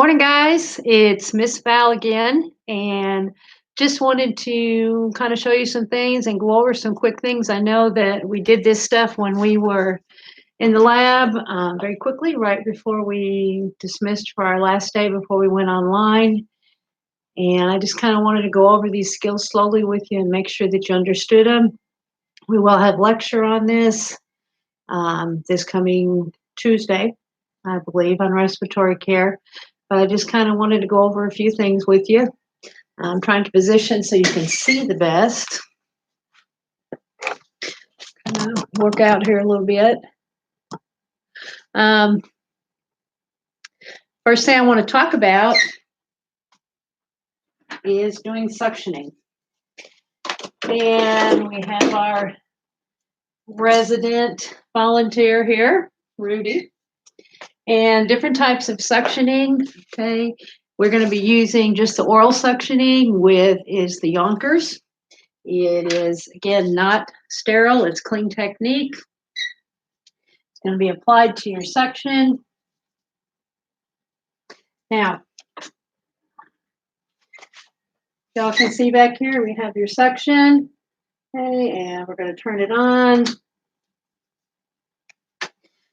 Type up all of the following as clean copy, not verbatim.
Morning, guys. It's Miss Val again, and just wanted to kind of show you some things and go over some quick things. I know that we did this stuff when we were in the lab very quickly, right before we dismissed for our last day before we went online. And I just kind of wanted to go over these skills slowly with you and make sure that you understood them. We will have lecture on this this coming Tuesday, I believe, on respiratory care. But I just kind of wanted to go over a few things with you. I'm trying to position so you can see the best. Kind of work out here a little bit. First thing I want to talk about is doing suctioning. And we have our resident volunteer here, Rudy. And different types of suctioning, okay? We're going to be using just the oral suctioning is the Yonkers. It is, again, not sterile. It's clean technique. It's going to be applied to your suction. Now, y'all can see back here, we have your suction. Okay, and we're going to turn it on.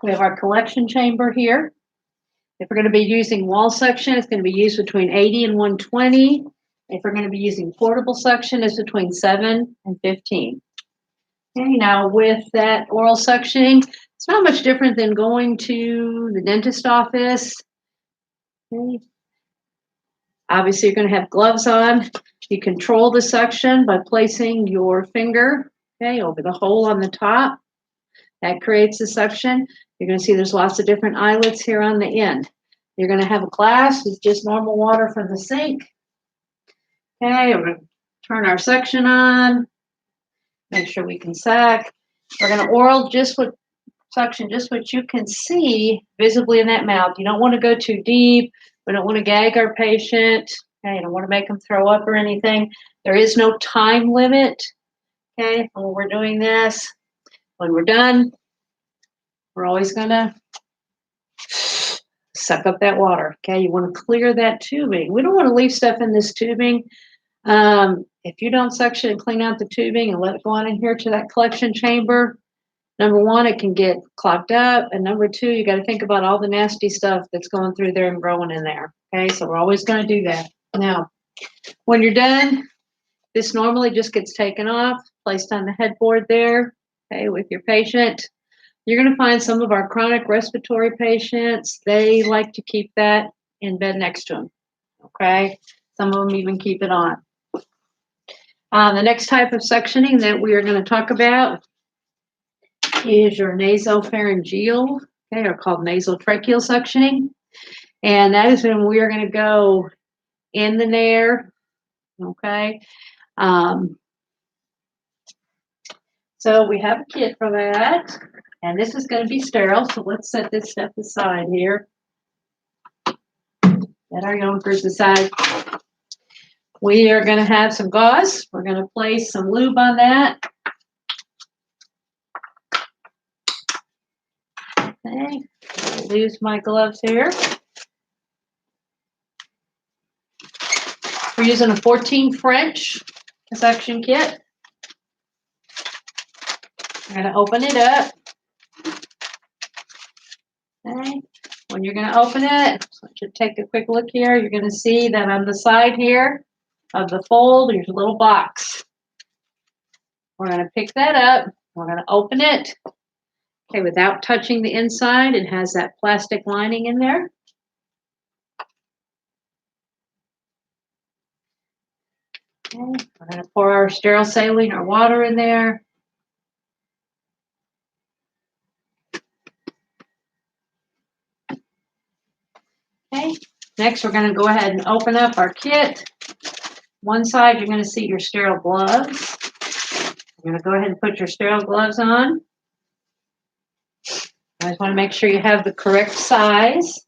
We have our collection chamber here. If we're going to be using wall suction, it's going to be used between 80 and 120. If we're going to be using portable suction, it's between 7 and 15. Okay, now with that oral suctioning, it's not much different than going to the dentist office. Okay. Obviously, you're going to have gloves on. You control the suction by placing your finger, okay, over the hole on the top. That creates the suction. You're going to see there's lots of different eyelets here on the end. You're going to have a glass with just normal water from the sink. Okay, we're going to turn our suction on. Make sure we can suck. We're going to oral suction just what you can see visibly in that mouth. You don't want to go too deep. We don't want to gag our patient. Okay, you don't want to make them throw up or anything. There is no time limit. Okay, when we're doing this. When we're done, we're always going to suck up that water. Okay, you want to clear that tubing. We don't want to leave stuff in this tubing. If you don't suction and clean out the tubing and let it go on in here to that collection chamber, number one, it can get clogged up. And number two, you got to think about all the nasty stuff that's going through there and growing in there. Okay, so we're always going to do that. Now, when you're done, this normally just gets taken off, placed on the headboard there, okay, with your patient. You're going to find some of our chronic respiratory patients, they like to keep that in bed next to them, okay? Some of them even keep it on. The next type of suctioning that we are going to talk about is your nasopharyngeal, okay, or called nasotracheal suctioning. And that is when we are going to go in the nair, okay? So we have a kit for that. And this is going to be sterile, so let's set this stuff aside here. Set our Yonkers aside. We are going to have some gauze. We're going to place some lube on that. Okay, I'll use my gloves here. We're using a 14 French suction kit. We're going to open it up. Okay. When you're going to open it, so take a quick look here. You're going to see that on the side here of the fold, there's a little box. We're going to pick that up. We're going to open it. Okay, without touching the inside, it has that plastic lining in there. Okay, we're going to pour our sterile saline or water in there. Okay, next we're going to go ahead and open up our kit. One side, you're going to see your sterile gloves. You're going to go ahead and put your sterile gloves on. You guys want to make sure you have the correct size.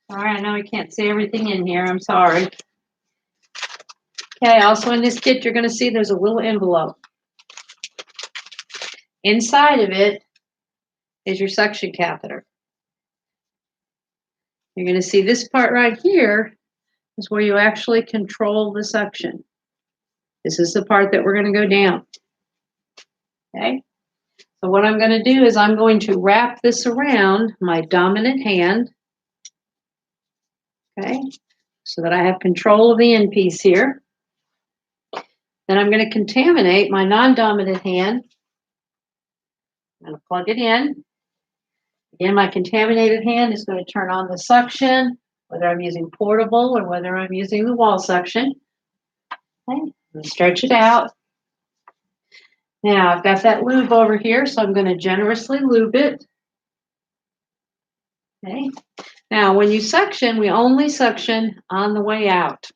All right, I know I can't see everything in here. I'm sorry. Okay, also in this kit, you're going to see there's a little envelope. Inside of it is your suction catheter. You're going to see this part right here is where you actually control the suction. This is the part that we're going to go down. Okay. So what I'm going to do is I'm going to wrap this around my dominant hand. Okay. So that I have control of the end piece here. Then I'm going to contaminate my non-dominant hand. I'm going to plug it in. Again, my contaminated hand is going to turn on the suction, whether I'm using portable or whether I'm using the wall suction. Okay, I'm going to stretch it out. Now, I've got that lube over here, so I'm going to generously lube it. Okay. Now, when you suction, we only suction on the way out.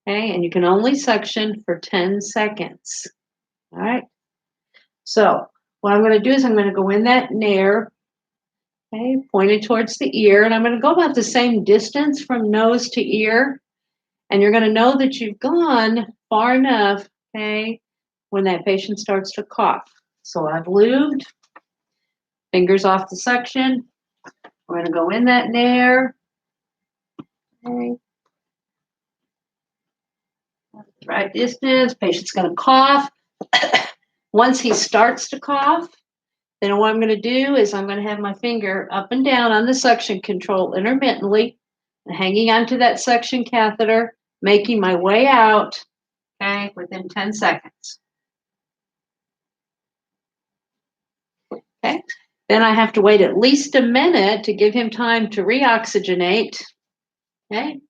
Okay, and you can only suction for 10 seconds. All right. So, what I'm going to do is I'm going to go in that nair. Okay, pointed towards the ear, and I'm going to go about the same distance from nose to ear. And you're going to know that you've gone far enough, okay, when that patient starts to cough. So I've lubed, fingers off the suction. We're going to go in that nair. Okay. Right distance. Patient's going to cough. Once he starts to cough, then what I'm going to do is I'm going to have my finger up and down on the suction control intermittently, and hanging onto that suction catheter, making my way out, okay, within 10 seconds. Okay, then I have to wait at least a minute to give him time to reoxygenate. Okay,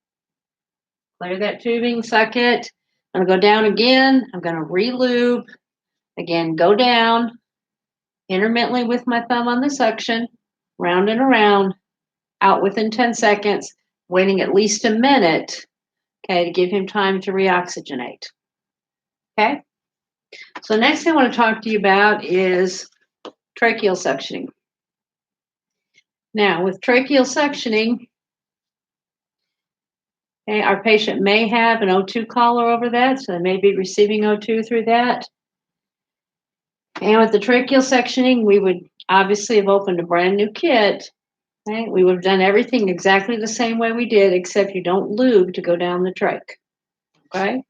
clear that tubing, suck it. I'm going to go down again. I'm going to re-lube. Again, go down intermittently with my thumb on the suction, round and around, out within 10 seconds, waiting at least a minute, okay, to give him time to reoxygenate. Okay, so next thing I want to talk to you about is tracheal suctioning. Now, with tracheal suctioning, okay, our patient may have an O2 collar over that, so they may be receiving O2 through that. And with the tracheal suctioning, we would obviously have opened a brand new kit. Okay? We would have done everything exactly the same way we did, except you don't lube to go down the trach. Okay?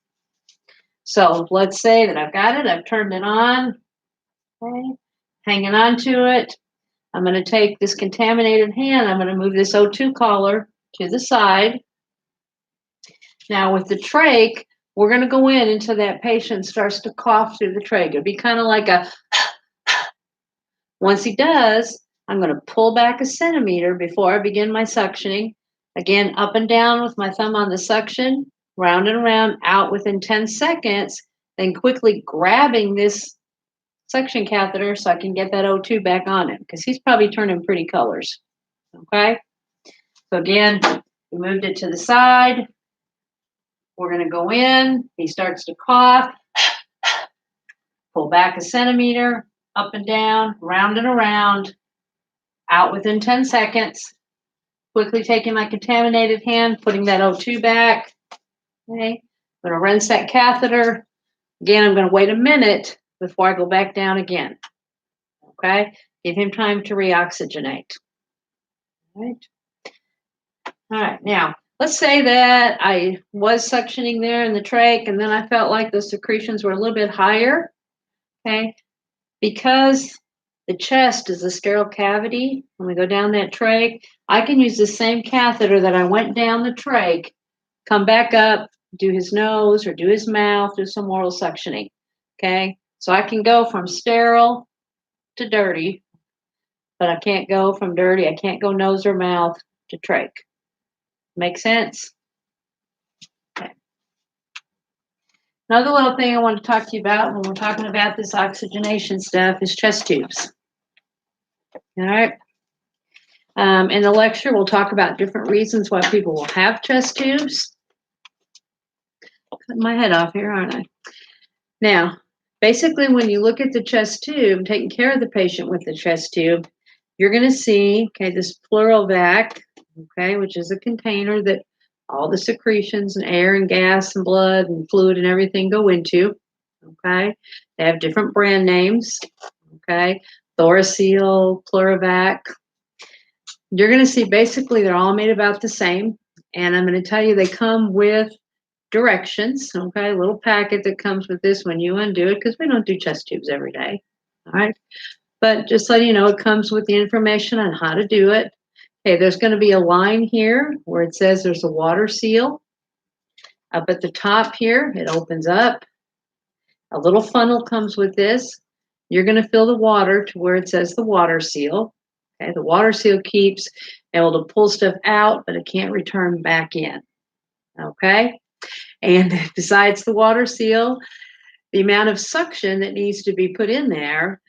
So let's say that I've got it, I've turned it on, okay, hanging on to it. I'm going to take this contaminated hand, I'm going to move this O2 collar to the side. Now with the trach, we're going to go in until that patient starts to cough through the trach. It'll be kind of like a, once he does, I'm going to pull back a centimeter before I begin my suctioning. Again, up and down with my thumb on the suction, round and around, out within 10 seconds, then quickly grabbing this suction catheter so I can get that O2 back on him, because he's probably turning pretty colors. Okay? So again, we moved it to the side. We're going to go in. He starts to cough. Pull back a centimeter, up and down, round and around, out within 10 seconds. Quickly taking my contaminated hand, putting that O2 back. Okay. I'm going to rinse that catheter. Again, I'm going to wait a minute before I go back down again. Okay. Give him time to reoxygenate. All right. All right. Now, let's say that I was suctioning there in the trach, and then I felt like the secretions were a little bit higher. Okay. Because the chest is a sterile cavity, when we go down that trach, I can use the same catheter that I went down the trach, come back up, do his nose or do his mouth, do some oral suctioning. Okay. So I can go from sterile to dirty, but I can't go from dirty. I can't go nose or mouth to trach. Make sense? Okay. Another little thing I want to talk to you about when we're talking about this oxygenation stuff is chest tubes. All right. In the lecture, we'll talk about different reasons why people will have chest tubes. Cut my head off here, aren't I? Now, basically, when you look at the chest tube, taking care of the patient with the chest tube, you're going to see, okay, this pleural vac, okay, which is a container that all the secretions and air and gas and blood and fluid and everything go into, okay? They have different brand names, okay? Thoraceal, Pleurovac. You're going to see basically they're all made about the same. And I'm going to tell you they come with directions. Okay, a little packet that comes with this when you undo it, because we don't do chest tubes every day. All right. But just so you know, it comes with the information on how to do it. Okay, there's going to be a line here where it says there's a water seal. Up at the top here, it opens up. A little funnel comes with this. You're going to fill the water to where it says the water seal. Okay, the water seal keeps able to pull stuff out, but it can't return back in. Okay, and besides the water seal, the amount of suction that needs to be put in there,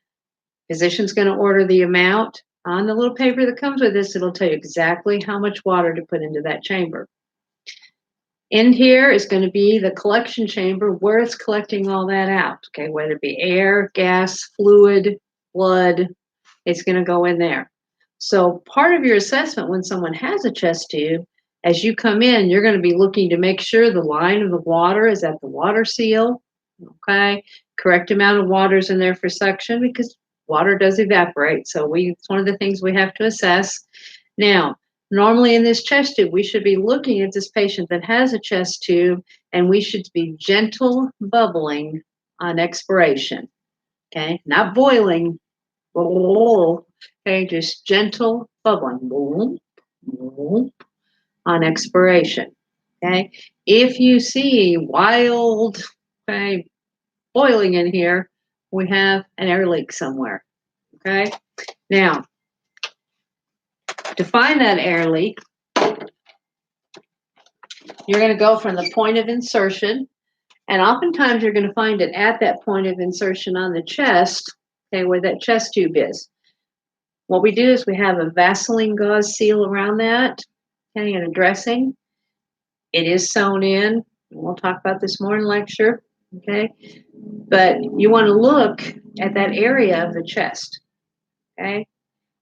physician's going to order the amount on the little paper that comes with this. It'll tell you exactly how much water to put into that chamber. In here is going to be the collection chamber where it's collecting all that out. Okay, whether it be air, gas, fluid, blood, it's going to go in there. So part of your assessment when someone has a chest tube, as you come in, you're going to be looking to make sure the line of the water is at the water seal. Okay, correct amount of water is in there for suction because water does evaporate. So it's one of the things we have to assess. Now, normally in this chest tube, we should be looking at this patient that has a chest tube, and we should be gentle bubbling on expiration. Okay, not boiling. Okay, just gentle bubbling on expiration. Okay, if you see wild, okay, boiling in here, we have an air leak somewhere. Okay, now to find that air leak, you're going to go from the point of insertion, and oftentimes you're going to find it at that point of insertion on the chest, okay, where that chest tube is. What we do is we have a Vaseline gauze seal around that, okay, and a dressing. It is sewn in. We'll talk about this more in lecture, okay? But you want to look at that area of the chest, okay?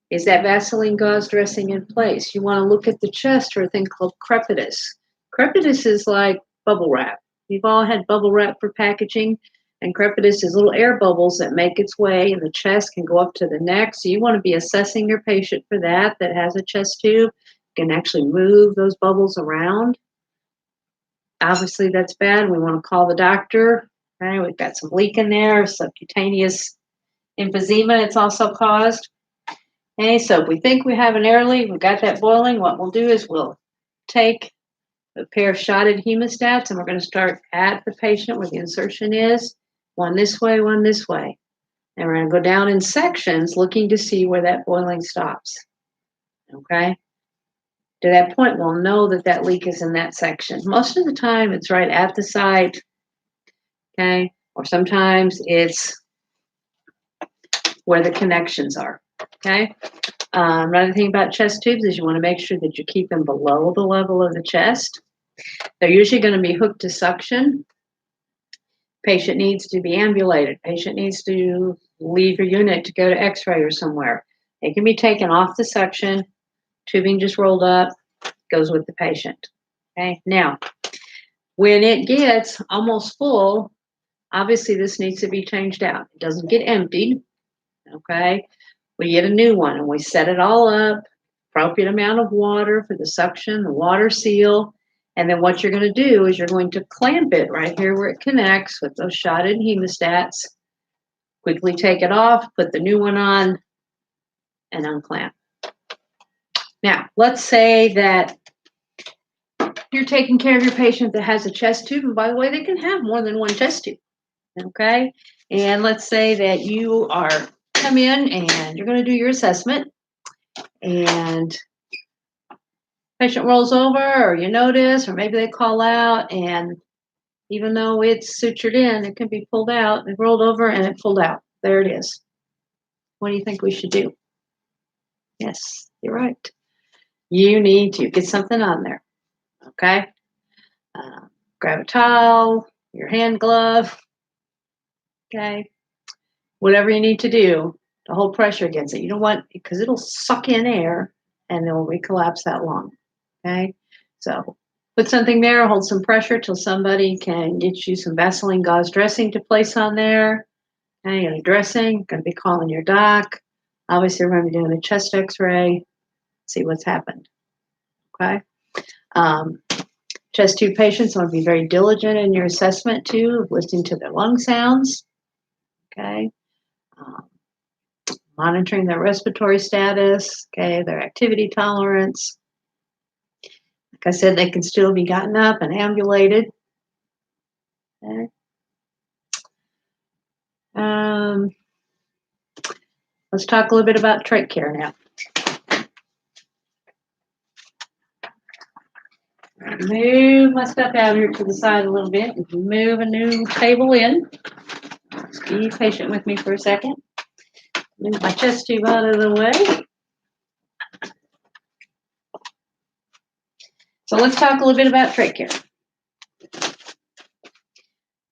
Is that Vaseline gauze dressing in place? You want to look at the chest for a thing called crepitus. Crepitus is like bubble wrap. You've all had bubble wrap for packaging, and crepitus is little air bubbles that make its way in the chest, can go up to the neck. So you want to be assessing your patient for that has a chest tube. You can actually move those bubbles around. Obviously, that's bad. We want to call the doctor. Okay, we've got some leak in there, subcutaneous emphysema it's also caused. Okay, so if we think we have an air leak, we've got that boiling, what we'll do is we'll take a pair of shotted hemostats, and we're going to start at the patient where the insertion is, one this way, one this way. And we're going to go down in sections looking to see where that boiling stops. Okay? To that point, we'll know that that leak is in that section. Most of the time, it's right at the site, okay? Or sometimes it's where the connections are, okay? Another thing about chest tubes is you want to make sure that you keep them below the level of the chest. They're usually going to be hooked to suction. Patient needs to be ambulated. Patient needs to leave your unit to go to x-ray or somewhere. It can be taken off the suction, tubing just rolled up, goes with the patient. Okay, now, when it gets almost full, obviously this needs to be changed out. It doesn't get emptied, okay? We get a new one and we set it all up, appropriate amount of water for the suction, the water seal, and then what you're going to do is you're going to clamp it right here where it connects with those shotted hemostats, quickly take it off, put the new one on, and unclamp. Now, let's say that you're taking care of your patient that has a chest tube, and by the way, they can have more than one chest tube, okay? And let's say that you are come in and you're going to do your assessment, and patient rolls over, or you notice, or maybe they call out, and even though it's sutured in, it can be pulled out. It rolled over and it pulled out. There it is. What do you think we should do? Yes, you're right. You need to get something on there, okay? Grab a towel, your hand glove, okay? Whatever you need to do to hold pressure against it. You don't want, because it'll suck in air and it will recollapse that lung, okay? So put something there, hold some pressure till somebody can get you some Vaseline gauze dressing to place on there. Okay, and a dressing, going to be calling your doc. Obviously, we're going to be doing a chest x-ray. see what's happened. Okay. Chest tube patients want to be very diligent in your assessment too, listening to their lung sounds. Okay. Monitoring their respiratory status. Okay. Their activity tolerance. Like I said, they can still be gotten up and ambulated. Okay. Let's talk a little bit about trach care now. Move my stuff out here to the side a little bit and move a new table in. Just be patient with me for a second. Move my chest tube out of the way. So let's talk a little bit about trach care.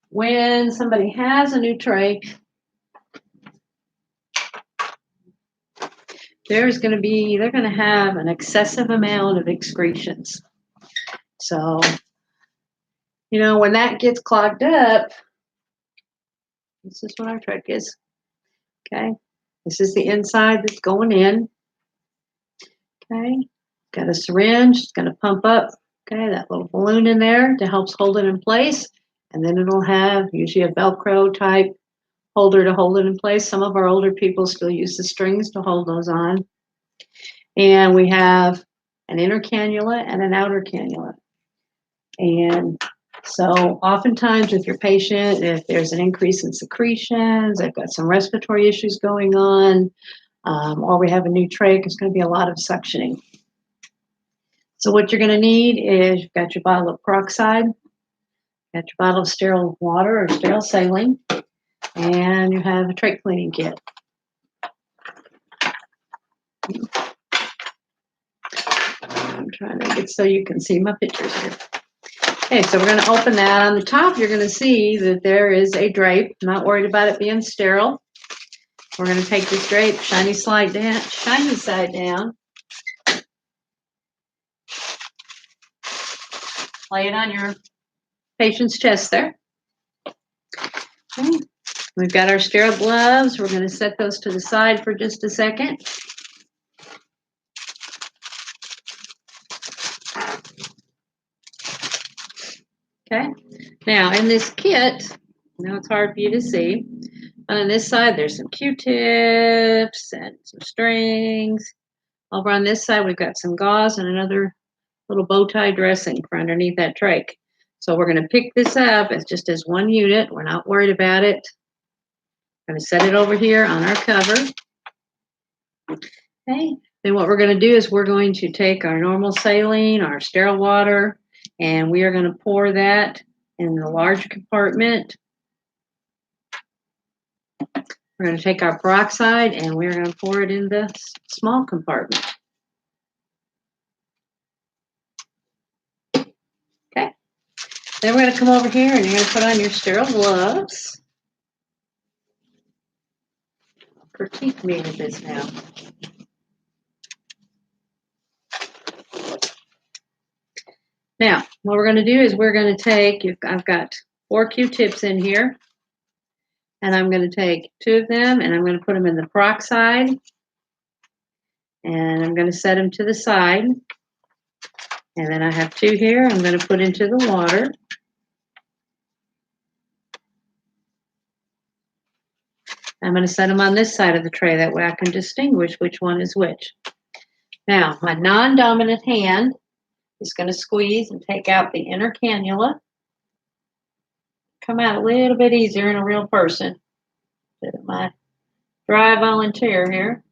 When somebody has a new trach, they're going to have an excessive amount of excretions. So, when that gets clogged up, this is what our trach is. Okay. This is the inside that's going in. Okay. Got a syringe. It's going to pump up. Okay. That little balloon in there to help hold it in place. And then it'll have usually a Velcro type holder to hold it in place. Some of our older people still use the strings to hold those on. And we have an inner cannula and an outer cannula. And so oftentimes with your patient, if there's an increase in secretions, they've got some respiratory issues going on, or we have a new trach, it's going to be a lot of suctioning. So what you're going to need is you've got your bottle of peroxide, got your bottle of sterile water or sterile saline, and you have a trach cleaning kit. I'm trying to get so you can see my pictures here. Okay, so we're going to open that. On the top, you're going to see that there is a drape. I'm not worried about it being sterile. We're going to take this drape, shiny side down. Lay it on your patient's chest there. Okay. We've got our sterile gloves. We're going to set those to the side for just a second. Okay. Now, in this kit, now it's hard for you to see. On this side, there's some Q-tips and some strings. Over on this side, we've got some gauze and another little bow tie dressing for underneath that trach. So we're going to pick this up as just as one unit. We're not worried about it. We're going to set it over here on our cover. Okay. Then what we're going to do is we're going to take our normal saline, our sterile water, and we are going to pour that in the large compartment. We're going to take our peroxide and we're going to pour it in the small compartment. Okay. Then we're going to come over here and you're going to put on your sterile gloves. Critique me with this now. Now, what we're going to do is we're going to take, I've got 4 Q-tips in here. And I'm going to take 2 of them and I'm going to put them in the peroxide. And I'm going to set them to the side. And then I have 2 here I'm going to put into the water. I'm going to set them on this side of the tray. That way I can distinguish which one is which. Now, my non-dominant hand is going to squeeze and take out the inner cannula. Come out a little bit easier in a real person. My dry volunteer here.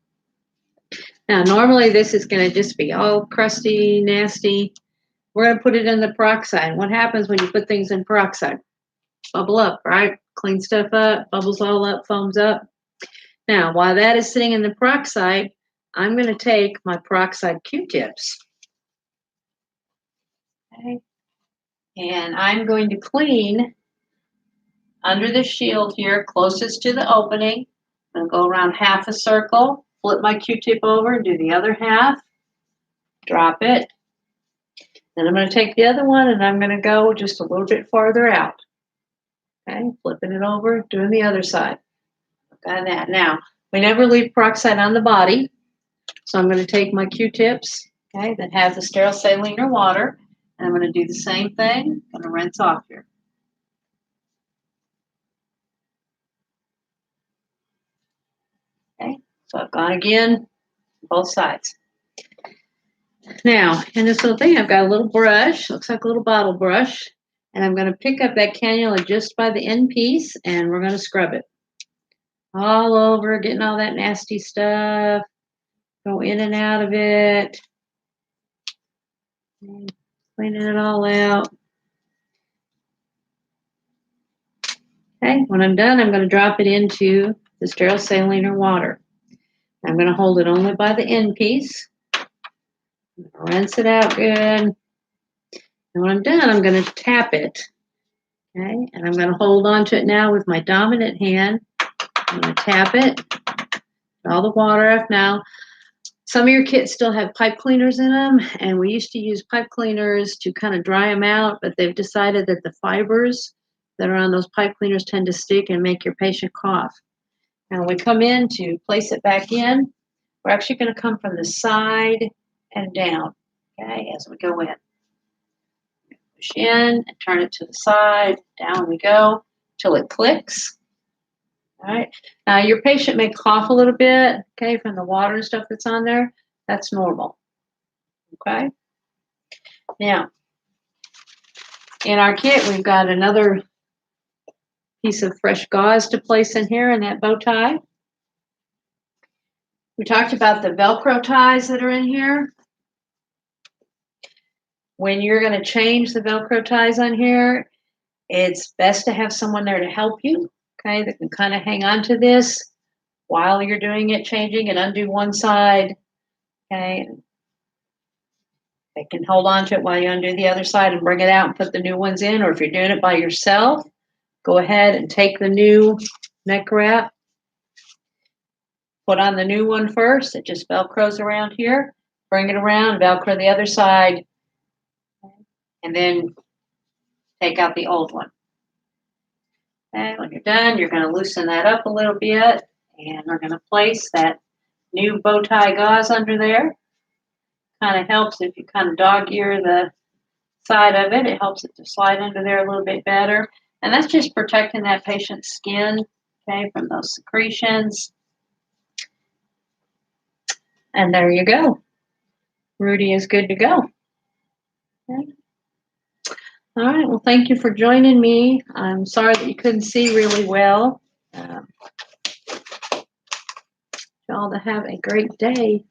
Now, normally this is going to just be all crusty, nasty. We're going to put it in the peroxide. What happens when you put things in peroxide? Bubble up, right? Clean stuff up, bubbles all up, foams up. Now, while that is sitting in the peroxide, I'm going to take my peroxide Q-tips. Okay. And I'm going to clean under the shield here, closest to the opening. I'm going to go around half a circle, flip my Q-tip over and do the other half. Drop it. Then I'm going to take the other one and I'm going to go just a little bit farther out. Okay, flipping it over, doing the other side. Got that. Now, we never leave peroxide on the body. So I'm going to take my Q-tips, okay, that have the sterile saline or water, and I'm going to do the same thing. I'm going to rinse off here. Okay, so I've gone again, both sides. Now, in this little thing, I've got a little brush, looks like a little bottle brush, and I'm going to pick up that cannula just by the end piece, and we're going to scrub it all over, getting all that nasty stuff, go in and out of it, cleaning it all out. Okay, when I'm done, I'm going to drop it into the sterile saline or water. I'm going to hold it only by the end piece. Rinse it out good. And when I'm done, I'm going to tap it. Okay, and I'm going to hold on to it now with my dominant hand. I'm going to tap it. All the water off now. Some of your kits still have pipe cleaners in them, and we used to use pipe cleaners to kind of dry them out, but they've decided that the fibers that are on those pipe cleaners tend to stick and make your patient cough. Now, when we come in to place it back in, we're actually going to come from the side and down, okay, as we go in. Push in and turn it to the side, down we go till it clicks. All right. Now, your patient may cough a little bit, okay, from the water and stuff that's on there. That's normal, okay? Now, in our kit, we've got another piece of fresh gauze to place in here in that bow tie. We talked about the Velcro ties that are in here. When you're going to change the Velcro ties on here, it's best to have someone there to help you, okay, that can kind of hang on to this while you're doing it, changing and undo one side, okay. They can hold on to it while you undo the other side and bring it out and put the new ones in. Or if you're doing it by yourself, go ahead and take the new neck wrap, put on the new one first. It just Velcros around here. Bring it around, Velcro the other side, and then take out the old one. And when you're done, you're going to loosen that up a little bit, and we're going to place that new bow tie gauze under there. Kind of helps if you kind of dog ear the side of it. It helps it to slide under there a little bit better. And that's just protecting that patient's skin, okay, from those secretions. And there you go. Rudy is good to go. Okay. All right. Well, thank you for joining me. I'm sorry that you couldn't see really well. Y'all to have a great day.